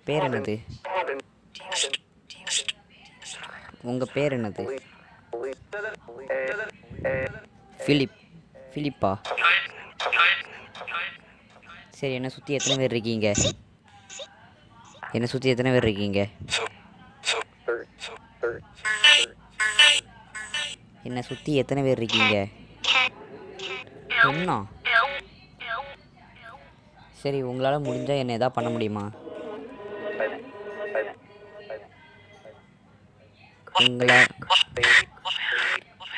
பேர் என்னது? உங்கள் பேர் என்னது? ஃபிலிப்பா? சரி, என்னை சுற்றி எத்தனை பேர் இருக்கீங்க? என்னை சுற்றி எத்தனை பேர் இருக்கீங்க? என்னை சுற்றி எத்தனை பேர் இருக்கீங்க? என்ன? சரி, உங்களால் முடிஞ்சால் என்ன எதாவது பண்ண முடியுமா?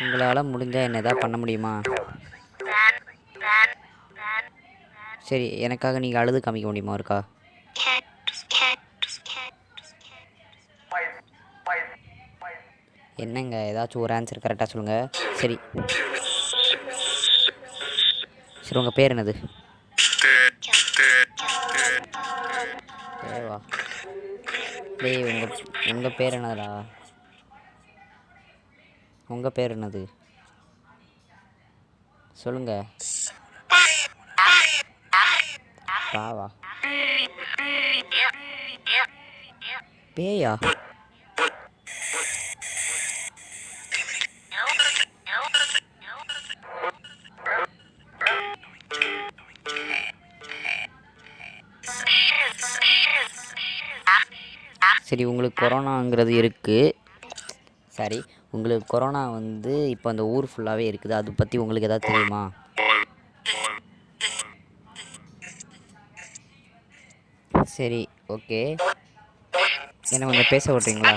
உங்களால் முடிஞ்சால் என்ன எதாவது பண்ண முடியுமா? சரி, எனக்காக நீங்கள் அழுது காமிக்க முடியுமா இருக்கா? என்னங்க, ஏதாச்சும் ஒரு ஆன்சர் கரெக்டாக சொல்லுங்கள். சரி சரி, உங்கள் பேர் என்னது? தேவா? டேய், உங்கள் பேர் என்னதுடா? உங்கள் பேர் என்னது சொல்லுங்க. பாவா? பேயா? சரி, உங்களுக்கு கொரோனாங்கிறது இருக்குது. சரி, உங்களுக்கு கொரோனா வந்து இப்போ அந்த ஊர் ஃபுல்லாகவே இருக்குது. அதை பற்றி உங்களுக்கு எதாவது தெரியுமா? சரி, ஓகே. என்ன கொஞ்சம் பேச விட்றீங்களா?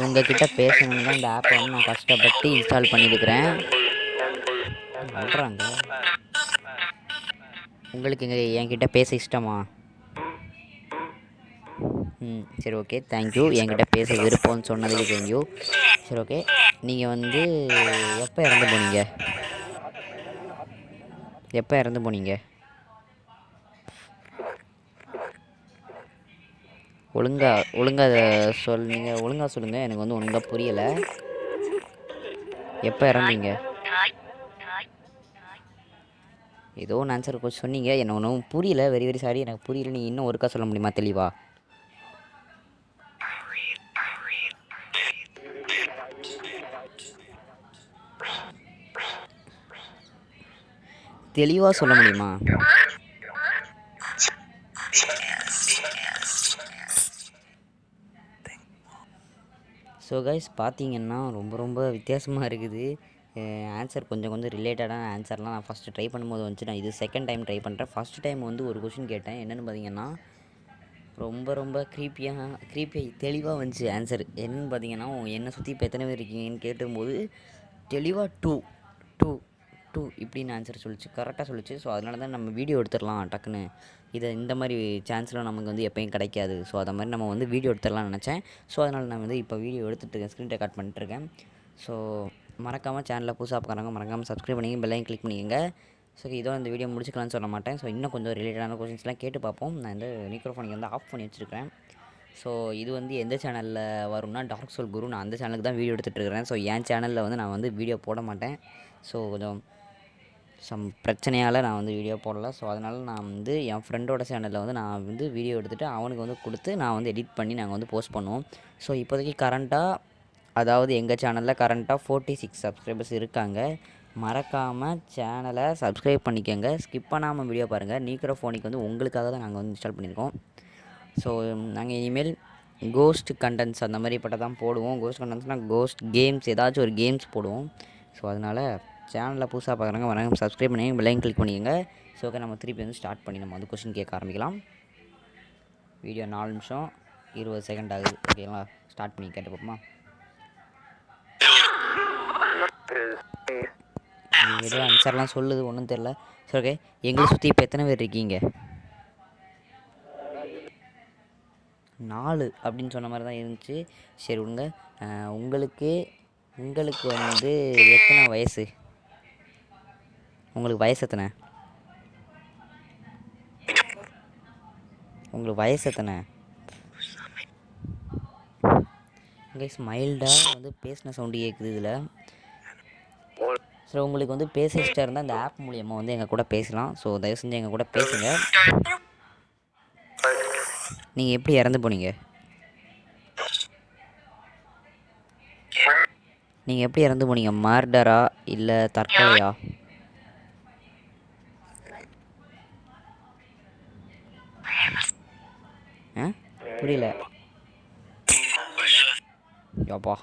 உங்ககிட்ட பேசணுன்னு தான் இந்த ஆப்பை வந்து நான் கஷ்டப்பட்டு இன்ஸ்டால் பண்ணியிருக்கிறேன். சொல்கிறாங்க, உங்களுக்கு என்கிட்ட பேச இஷ்டமா? சரி, ஓகே, தேங்க்யூ. என்கிட்ட பேச விருப்பம்னு சொன்னதுக்கு தேங்க்யூ. சரி, ஓகே. நீங்கள் வந்து எப்போ இறந்து போனீங்க? எப்போ இறந்து போனீங்க? ஒழுங்காக நீங்கள் ஒழுங்காக சொல்லுங்கள். எனக்கு வந்து ஒழுங்காக புரியலை. எப்போ இறந்தீங்க? ஏதோ ஒன்று ஆன்சர் கொஞ்சம் சொன்னீங்க, என்ன ஒன்றும் புரியல. வெரி வெரி சாரி, எனக்கு புரியல. நீங்கள் இன்னும் ஒருக்கா சொல்ல முடியுமா தெளிவா? தெளிவாக சொல்ல முடியுமா? ஸோ கைஸ், பார்த்தீங்கன்னா ரொம்ப ரொம்ப வித்தியாசமாக இருக்குது. ஆன்சர் கொஞ்சம் ரிலேட்டடான ஆன்சர்லாம் நான் ஃபஸ்ட்டு ட்ரை பண்ணும்போது வந்துச்சு. நான் இது செகண்ட் டைம் ட்ரை பண்ணுறேன். ஃபஸ்ட் டைம் வந்து ஒரு கொஷின் கேட்டேன். என்னென்னு பார்த்தீங்கன்னா, ரொம்ப க்ரீப்பியாக தெளிவாக வந்துச்சு ஆன்சர். என்னென்னு பார்த்தீங்கன்னா, என்னை சுற்றி இப்போ எத்தனை பேர் இருக்கீங்கன்னு கேட்டும்போது தெளிவாக டூ டூ டூ இப்படின்னு ஆன்சர் சொல்லிச்சு. கரெக்டாக சொல்லிச்சு. ஸோ அதனால தான் நம்ம வீடியோ எடுத்துடலாம் டக்குன்னு. இந்த மாதிரி சான்ஸ்லாம் நமக்கு வந்து எப்போயும் கிடைக்காது. ஸோ அதை மாதிரி நம்ம வந்து வீடியோ எடுத்துடலாம்னு நினச்சேன். ஸோ அதனால் நான் வந்து இப்போ வீடியோ எடுத்துகிட்டு ஸ்க்ரீன் ரெக்கார்ட் பண்ணிட்டுருக்கேன். ஸோ மறக்காமல் சேனலில் புதுசாக பார்க்குறாங்க, மறக்காமல் சப்ஸ்கிரைப் பண்ணிங்க, பெல்லையும் கிளிக் பண்ணிக்கங்க. ஸோ இதோ இந்த வீடியோ முடிச்சுக்கலாம்னு சொல்ல மாட்டேன். ஸோ இன்னும் கொஞ்சம் ரிலேட்டடான கொஸ்டின்ஸ்லாம் கேட்டு பார்ப்போம். நான் இந்த மைக்ரோஃபோனிக்கு வந்து ஆஃப் பண்ணி வச்சுருக்கேன். ஸோ இது வந்து எந்த சேனலில் வரும்னா, டார்க் சோல் குரு. நான் அந்த சேனலுக்கு தான் வீடியோ எடுத்துகிட்ருக்கிறேன். ஸோ என் சேனலில் வந்து நான் வந்து வீடியோ போட மாட்டேன். ஸோ கொஞ்சம் பிரச்சனையால் நான் வந்து வீடியோ போடலை. ஸோ அதனால் நான் வந்து என் ஃப்ரெண்டோட சேனலில் வந்து நான் வந்து வீடியோ எடுத்துகிட்டு அவனுக்கு வந்து கொடுத்து நான் வந்து எடிட் பண்ணி நாங்கள் வந்து போஸ்ட் பண்ணுவோம். ஸோ இப்போதைக்கு கரண்ட்டாக, அதாவது எங்கள் சேனலில் கரண்ட்டாக 46 சப்ஸ்கிரைபர்ஸ் இருக்காங்க. மறக்காமல் சேனலை சப்ஸ்கிரைப் பண்ணிக்கோங்க. ஸ்கிப் பண்ணாமல் வீடியோ பாருங்கள். மைக்ரோஃபோனிக்கு வந்து உங்களுக்காக தான் நாங்கள் வந்து இன்ஸ்டால் பண்ணியிருக்கோம். ஸோ நாங்கள் இனிமேல் கோஸ்ட் கண்டென்ட்ஸ் அந்த மாதிரி பட்ட தான் போடுவோம். கோஸ்ட் கண்டென்ட்ஸ்னால் கோஸ்ட் கேம்ஸ், ஏதாச்சும் ஒரு கேம்ஸ் போடுவோம். ஸோ அதனால் சேனலில் புதுசாக பார்க்குறாங்க, வராங்க, சப்ஸ்கிரைப் பண்ணி பெல்லையும் கிளிக் பண்ணிக்கோங்க. ஸோ ஓகே, நம்ம திருப்பி வந்து ஸ்டார்ட் பண்ணி நம்ம வந்து கொஸ்டின் கேட்க ஆரம்பிக்கலாம். வீடியோ 4 நிமிஷம் 20 செகண்ட் ஆகுது. ஓகேங்களா? ஸ்டார்ட் பண்ணி கேட்டு பார்ப்போமா? ஏதோ ஆன்சர்லாம் சொல்லுது, ஒன்றும் தெரில. சரி, ஓகே. எங்களை சுற்றி இப்போ எத்தனை பேர் இருக்கீங்க? 4 அப்படின்னு சொன்ன மாதிரி தான் இருந்துச்சு. சரி விடுங்க. உங்களுக்கு வந்து எத்தனை வயசு? உங்களுக்கு வயசு எத்தனை? உங்களுக்கு வயசு எத்தனை? கைஸ், மைல்டாக வந்து பேசின சவுண்டு கேட்குது இதில். ஸோ உங்களுக்கு வந்து பேச இஷ்டம் இருந்தால் இந்த ஆப் மூலியமாக வந்து எங்கள் கூட பேசலாம். ஸோ தயவு செஞ்சு எங்கள் கூட பேசுங்க. நீங்கள் எப்படி இறந்து போனீங்க? நீங்கள் எப்படி இறந்து போனீங்க? மர்டரா இல்லை தற்கொலையா? ஆ புரியல. யோப்பா.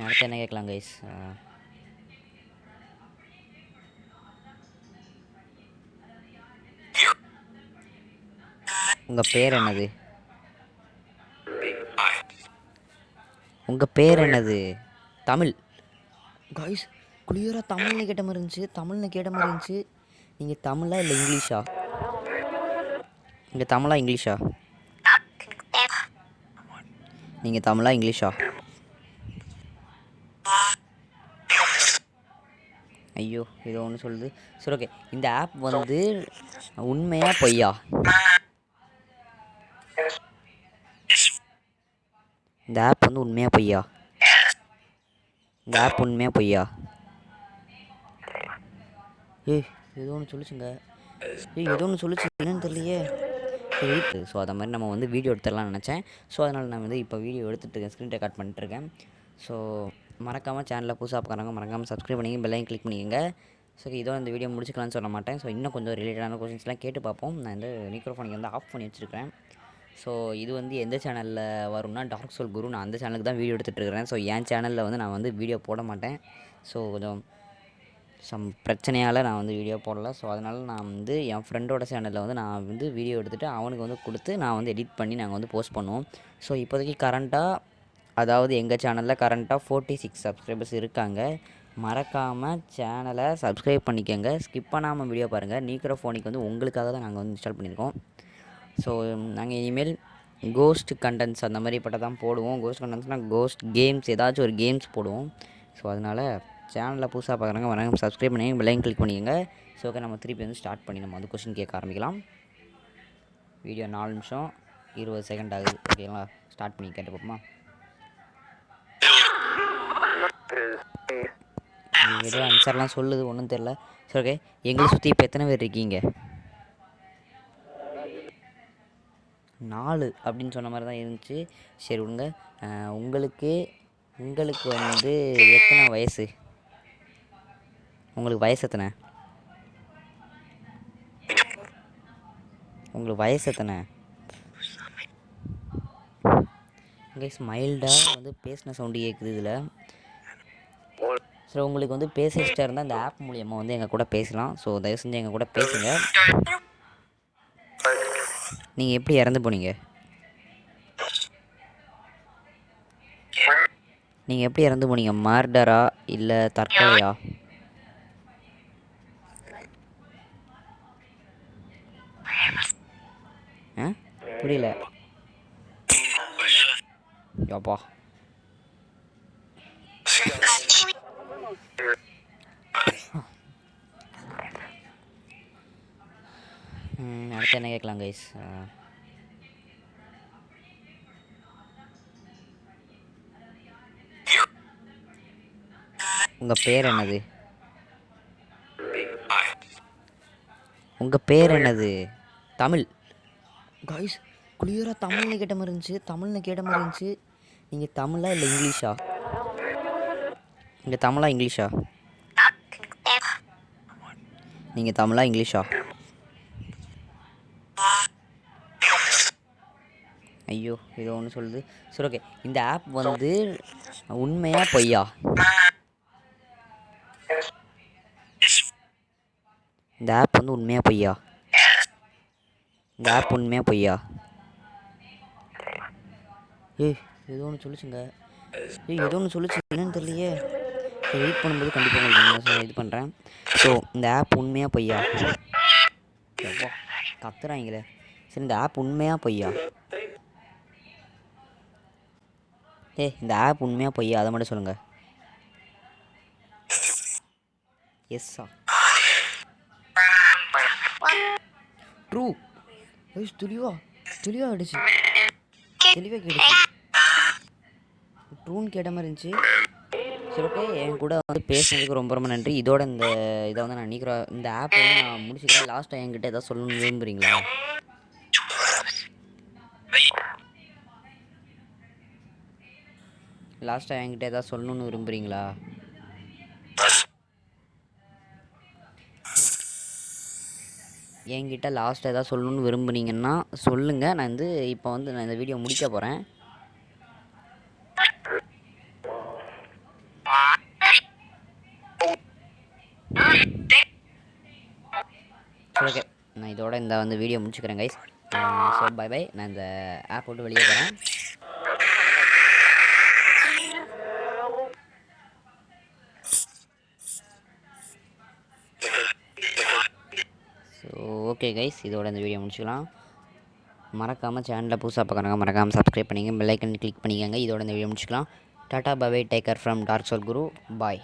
அடுத்து என்ன கேட்கலாம் கைஸ்? உங்கள் பேர் என்னது? உங்கள் பேர் என்னது? தமிழ் கைஸ். கிளியராக தமிழ்னு கேட்ட மாதிரி இருந்துச்சு. நீங்கள் தமிழா இல்லை இங்கிலீஷா? நீங்கள் தமிழா இங்கிலீஷா? நீங்கள் தமிழா இங்கிலீஷா? ஐயோ ஏதோ ஒன்று சொல்லுது. சரி ஓகே. இந்த ஆப் வந்து உண்மையா பொய்யா? இந்த ஆப் வந்து உண்மையா பொய்யா? இந்த ஆப் உண்மையா பொய்யா? ஏதோ ஒன்று சொல்லிச்சுங்க. ஏதோ ஒன்று சொல்லிச்சு, என்னன்னு தெரியலையே. சரி வெயிட். ஸோ அதை மாதிரி நம்ம வந்து வீடியோ எடுத்துடலாம்னு நினச்சேன். ஸோ அதனால் நான் வந்து இப்போ வீடியோ எடுத்துகிட்டு ஸ்க்ரீன் ரெக்கார்ட் பண்ணிட்டுருக்கேன். ஸோ மறக்காமல் சேனலில் புதுசாக பார்க்குறாங்க, மறக்காமல் சப்ஸ்கிரைப் பண்ணிங்க, பெல்லையும் கிளிக் பண்ணிக்கங்க. ஸோ இதோ இந்த வீடியோ முடிச்சுக்கலான்னு சொல்ல மாட்டேன். ஸோ இன்னும் கொஞ்சம் ரிலேட்டடான கொஸ்டின்ஸ்லாம் கேட்டு பார்ப்போம். நான் வந்து மைக்ரோஃபோனிக்கு வந்து ஆஃப் பண்ணி வச்சுருக்கேன். ஸோ இது வந்து எந்த சேனலில் வரும்னா டார்க் சோல் குரு. நான் அந்த சேனலுக்கு தான் வீடியோ எடுத்துகிட்ருக்கிறேன். ஸோ என் சேனலில் வந்து நான் வந்து வீடியோ போட மாட்டேன். ஸோ கொஞ்சம் பிரச்சனையால் நான் வந்து வீடியோ போடல. ஸோ அதனால் நான் வந்து என் ஃப்ரெண்டோட சேனலில் வந்து நான் வந்து வீடியோ எடுத்துகிட்டு அவனுக்கு வந்து கொடுத்து நான் வந்து எடிட் பண்ணி நாங்கள் வந்து போஸ்ட் பண்ணுவோம். ஸோ இப்போதைக்கு கரண்ட்டாக, அதாவது எங்கள் சேனலில் கரண்ட்டாக 46 சப்ஸ்கிரைபர்ஸ் இருக்காங்க. மறக்காமல் சேனலை சப்ஸ்கிரைப் பண்ணிக்கோங்க. ஸ்கிப் பண்ணாமல் வீடியோ பாருங்கள். மைக்ரோஃபோனிக் வந்து உங்களுக்காக தான் நாங்கள் வந்து இன்ஸ்டால் பண்ணியிருக்கோம். ஸோ நாங்கள் இனிமேல் கோஸ்ட் கண்டென்ட்ஸ் அந்த மாதிரி பட்ட தான் போடுவோம். கோஸ்ட் கண்டென்ட்ஸ்னால் கோஸ்ட் கேம்ஸ், ஏதாச்சும் ஒரு கேம்ஸ் போடுவோம். ஸோ அதனால் சேனலில் புதுசாக பார்க்குறாங்க, வராங்க, சப்ஸ்கிரைப் பண்ணி பெல்லையும் கிளிக் பண்ணிக்கோங்க. ஸோ ஓகே, நம்ம திருப்பி வந்து ஸ்டார்ட் பண்ணி நம்ம வந்து கொஸ்டின் கேட்க ஆரம்பிக்கலாம். வீடியோ 4 நிமிஷம் 20 செகண்ட் ஆகுது. ஓகேங்களா? ஸ்டார்ட் பண்ணி கேட்டு பார்ப்போமா? ஏதோ ஆன்சர்லாம் சொல்லுது, ஒன்றும் தெரில. சரி ஓகே. எங்களை சுற்றி இப்போ எத்தனை பேர் இருக்கீங்க? 4 அப்படின்னு சொன்ன மாதிரி தான் இருந்துச்சு. சரி விடுங்க. உங்களுக்கு வந்து எத்தனை வயசு? உங்களுக்கு வயசு எத்தனை? உங்களுக்கு வயசு எத்தனை? கைஸ் மைல்டாக வந்து பேசின சவுண்டு கேட்குது இதில். ஸோ உங்களுக்கு வந்து பேச இஷ்டம் இருந்தால் இந்த ஆப் மூலியமாக வந்து எங்கள் கூட பேசலாம். ஸோ தயவு செஞ்சு எங்கள் கூட பேசுங்க. நீங்கள் எப்படி இறந்து போனீங்க? நீங்கள் எப்படி இறந்து போனீங்க? மர்டரா இல்லை தற்கொலையா? ஆ புரியல. யோப்பா. அடுத்து என்ன கேட்கலாம் கைஸ்? உங்கள் பேர் என்னது? உங்கள் பேர் என்னது? தமிழ் கைஸ். கிளியராக தமிழ்னு கேட்ட மாதிரி இருந்துச்சு. நீங்கள் தமிழா இல்லை இங்கிலீஷா? நீங்கள் தமிழா இங்கிலீஷா? நீங்கள் தமிழா இங்கிலீஷா? ஐயோ ஏதோ ஒன்று சொல்லுது. சரி ஓகே. இந்த ஆப் வந்து உண்மையா பொய்யா? இந்த ஆப் வந்து உண்மையா பொய்யா? இந்த ஆப் உண்மையா பொய்யா? ஏதோ ஒன்று சொல்லிச்சுங்க. ஏதோ ஒன்று சொல்லிச்சு, என்னன்னு தெரியலையே. சரி வெயிட் பண்ணும்போது கண்டிப்பாக உங்களுக்கு நான் இது பண்ணுறேன். ஸோ இந்த ஆப் உண்மையா பொய்யா? எப்போ கத்துறாங்களே. சரி இந்த ஆப் உண்மையா பொய்யா? இந்த ஆப் உண்மையா பொய்யா அதை மட்டும் சொல்லுங்கள். எஸ்ஸா? ட்ரூ. தெளிவாக ஆகிடுச்சு. தெளிவாக கேட்டுச்சு. ட்ரூன்னு கேட்ட மாதிரி இருந்துச்சு. சரி ஓகே, என் கூட வந்து பேசுனதுக்கு ரொம்ப ரொம்ப நன்றி. இதோட இந்த இதை வந்து நான் இந்த ஆப்பை வந்து நான் முடிச்சுக்கிறேன். லாஸ்ட்டாக என்கிட்ட எதாவது சொல்லணும்னு விரும்புகிறீங்களா? லாஸ்ட்டாக என்கிட்ட எதாவது சொல்லணும்னு விரும்புகிறீங்களா? என்கிட்ட லாஸ்ட்டாக எதாவது சொல்லணும்னு விரும்புனீங்கன்னா சொல்லுங்கள். நான் வந்து இப்போ வந்து நான் இந்த வீடியோ முடிக்க போகிறேன். சரி ஓகே, நான் இதோட இந்த வந்து வீடியோ முடிச்சுக்கிறேன் கைஸ். So by by. நான் இந்த ஆப் விட்டு வெளியே போகிறேன். ஸோ ஓகே கைஸ், இதோட இந்த வீடியோ முடிச்சுக்கலாம். மறக்காமல் சேனலில் புதுசாக பார்க்குறாங்க, மறக்காமல் சப்ஸ்கிரைப் பண்ணிங்க, பெல் ஐக்கன் கிளிக் பண்ணிக்கோங்க. இதோட இந்த வீடியோ முடிச்சுக்கலாம். Tata bye bye, take care from dark soul Guru. Bye.